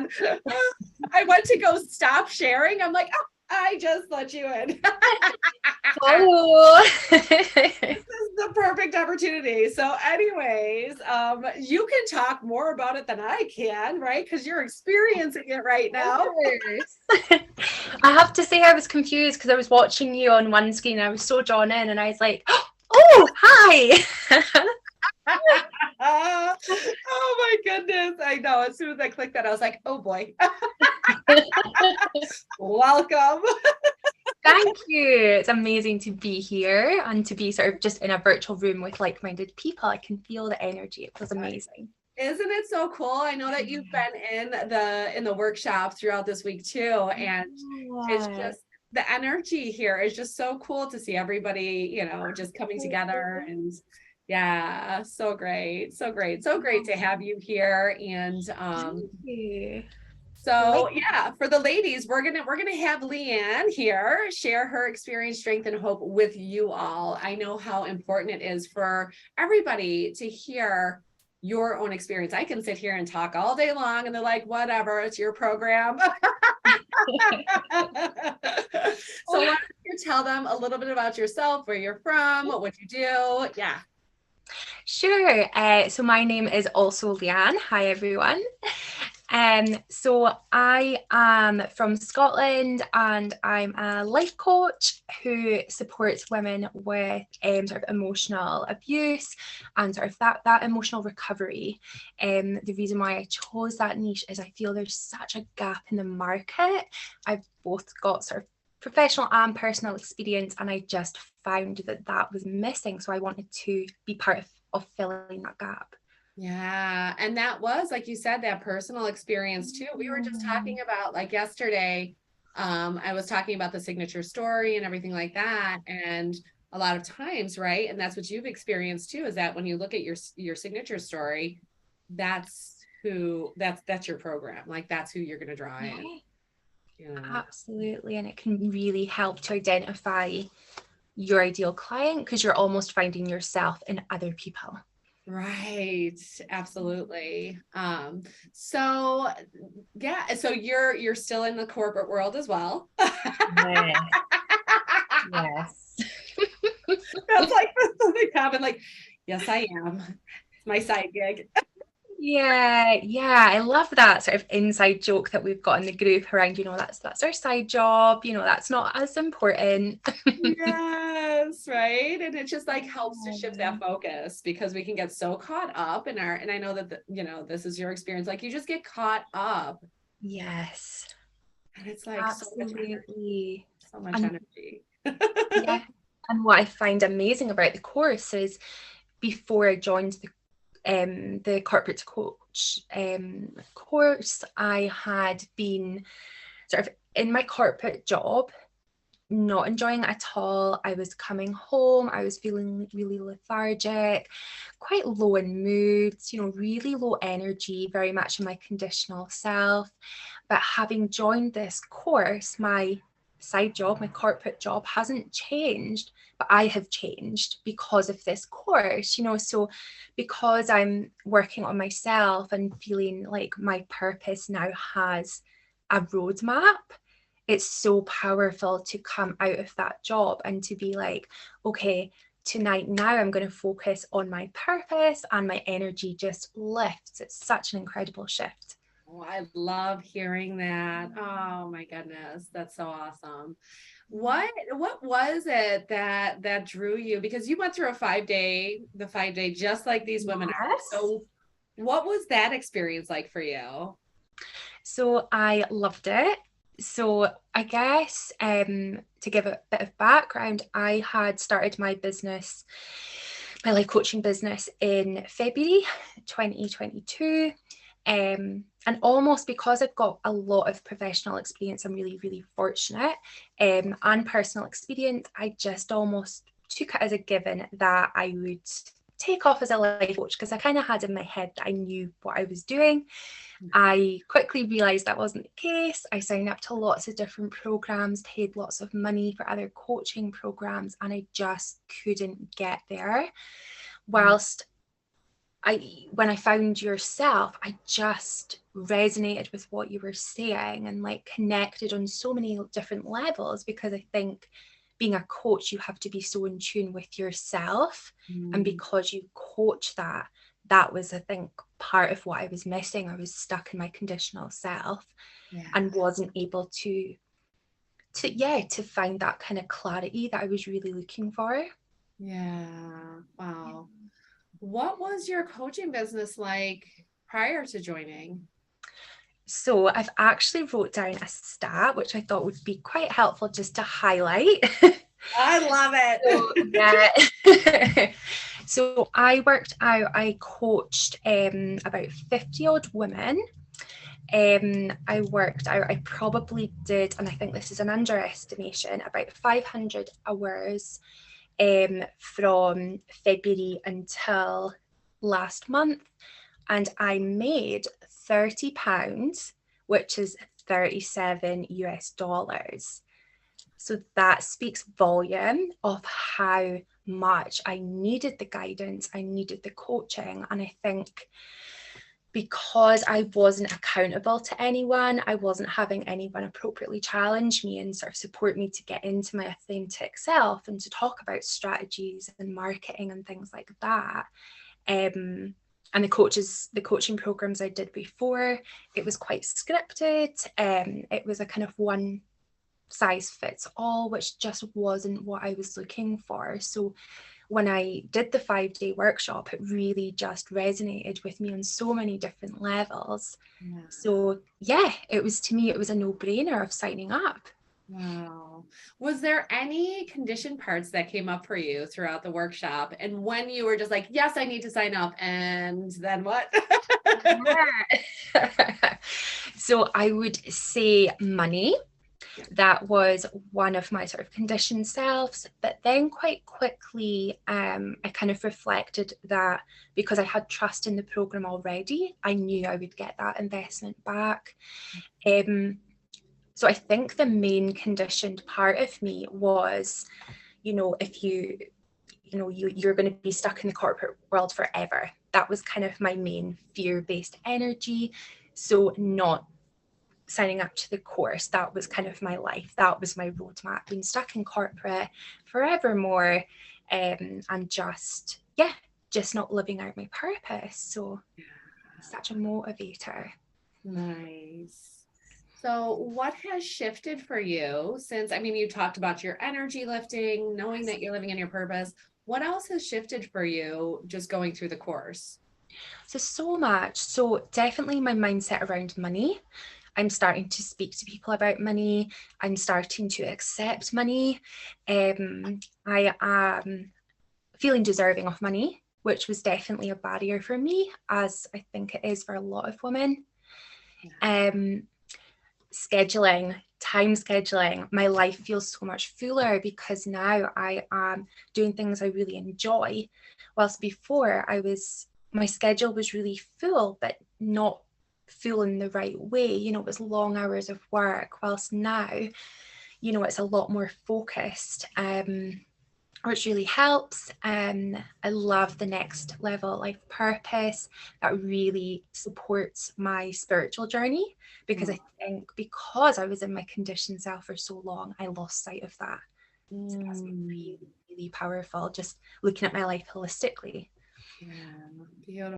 then I went to go stop sharing. I'm like, oh, I just let you in. Oh. This is the perfect opportunity. So, anyways, you can talk more about it than I can, right? Because you're experiencing it right now. Course. I have to say I was confused because I was watching you on one screen. I was so drawn in and I was like, oh, hi. Oh my goodness. I know. As soon as I clicked that, I was like, oh boy. Welcome. Thank you. It's amazing to be here and to be sort of just in a virtual room with like-minded people. I can feel the energy. It was amazing. Isn't it so cool? I know that you've been in the workshop throughout this week too, and it's Yeah. just the energy here is just so cool to see everybody, just coming together. And yeah, so great, so great, so great to have you here. And Thank you. so Like, yeah, for the ladies, we're gonna have Leanne here share her experience, strength, and hope with you all. I know how important it is for everybody to hear your own experience. I can sit here and talk all day long, and they're like, whatever, it's your program. So why don't you tell them a little bit about yourself, where you're from, what you do? Yeah. sure. So my name is also Leanne. Hi, everyone. So I am from Scotland and I'm a life coach who supports women with sort of emotional abuse and sort of that emotional recovery. The reason why I chose that niche is I feel there's such a gap in the market. I've both got sort of professional and personal experience, and I just found that was missing. So I wanted to be part of filling that gap. Yeah. And that was, like you said, that personal experience too. We were just talking about like yesterday. I was talking about the signature story and everything like that. And a lot of times, right? And that's what you've experienced too, is that when you look at your signature story, that's your program. Like that's who you're gonna draw in. Yeah. You know. Absolutely. And it can really help to identify your ideal client because you're almost finding yourself in other people. Right, absolutely. So yeah, so you're still in the corporate world as well. Yes. Yes. That's like something happened. Like, yes, I am. It's my side gig. Yeah, yeah, I love that sort of inside joke that we've got in the group around, that's our side job, that's not as important. Yes, right. And it just like helps to shift that focus because we can get so caught up in and I know that, this is your experience. Like you just get caught up Yes, and it's like absolutely. so much And energy. yeah, and what I find amazing about the course is before I joined the corporate coach course, I had been sort of in my corporate job, not enjoying it at all. I was coming home, I was feeling really lethargic, quite low in moods, really low energy, very much in my conditional self. But having joined this course, my side job, my corporate job hasn't changed, but I have changed because of this course, so because I'm working on myself and feeling like my purpose now has a roadmap, it's so powerful to come out of that job and to be like, okay, tonight now I'm going to focus on my purpose, and my energy just lifts. It's such an incredible shift. Oh, I love hearing that. Oh my goodness, that's so awesome. What was it that drew you? Because you went through the 5 day, just like these women are. Yes. So what was that experience like for you? So I loved it. So I guess to give a bit of background, I had started my business, my life coaching business in February 2022. And almost because I've got a lot of professional experience, I'm really, really fortunate, and personal experience, I just almost took it as a given that I would take off as a life coach because I kind of had in my head that I knew what I was doing. I quickly realised that wasn't the case. I signed up to lots of different programs, paid lots of money for other coaching programs, and I just couldn't get there. Whilst when I found yourself, I just resonated with what you were saying and like connected on so many different levels, because I think being a coach, you have to be so in tune with yourself. And because you coach that, that was, I think, part of what I was missing. I was stuck in my conditional self and wasn't able to find that kind of clarity that I was really looking for. Yeah. Wow. What was your coaching business like prior to joining? So I've actually wrote down a stat, which I thought would be quite helpful just to highlight. I love it. So, yeah. So I coached about 50 odd women. I probably did, and I think this is an underestimation, about 500 hours from February until last month. And I made £30, which is 37 US dollars. So that speaks volume of how much I needed the guidance, I needed the coaching. And I think because I wasn't accountable to anyone, I wasn't having anyone appropriately challenge me and sort of support me to get into my authentic self and to talk about strategies and marketing and things like that. And the coaching programs I did before, it was quite scripted. It was a kind of one size fits all, which just wasn't what I was looking for. So when I did the 5-day workshop, it really just resonated with me on so many different levels. Yeah. So yeah, it was a no-brainer of signing up. Wow. Was there any condition parts that came up for you throughout the workshop? And when you were just like, yes, I need to sign up, and then what? So I would say money. That was one of my sort of conditioned selves. But then quite quickly, I kind of reflected that because I had trust in the program already, I knew I would get that investment back. So I think the main conditioned part of me was, if you're going to be stuck in the corporate world forever. That was kind of my main fear-based energy. So not signing up to the course, that was kind of my life. That was my roadmap, being stuck in corporate forevermore, and just not living out my purpose. So such a motivator. Nice. So what has shifted for you since, I mean, you talked about your energy lifting, knowing that you're living in your purpose. What else has shifted for you just going through the course? So much. So definitely my mindset around money. I'm starting to speak to people about money. I'm starting to accept money. I am feeling deserving of money, which was definitely a barrier for me, as I think it is for a lot of women. Time scheduling, my life feels so much fuller because now I am doing things I really enjoy. Whilst before my schedule was really full, but not full in the right way. It was long hours of work, whilst now, it's a lot more focused, which really helps. I love the next level life purpose that really supports my spiritual journey, because I think because I was in my conditioned self for so long, I lost sight of that. So that's been really, really powerful, just looking at my life holistically. Yeah, beautiful.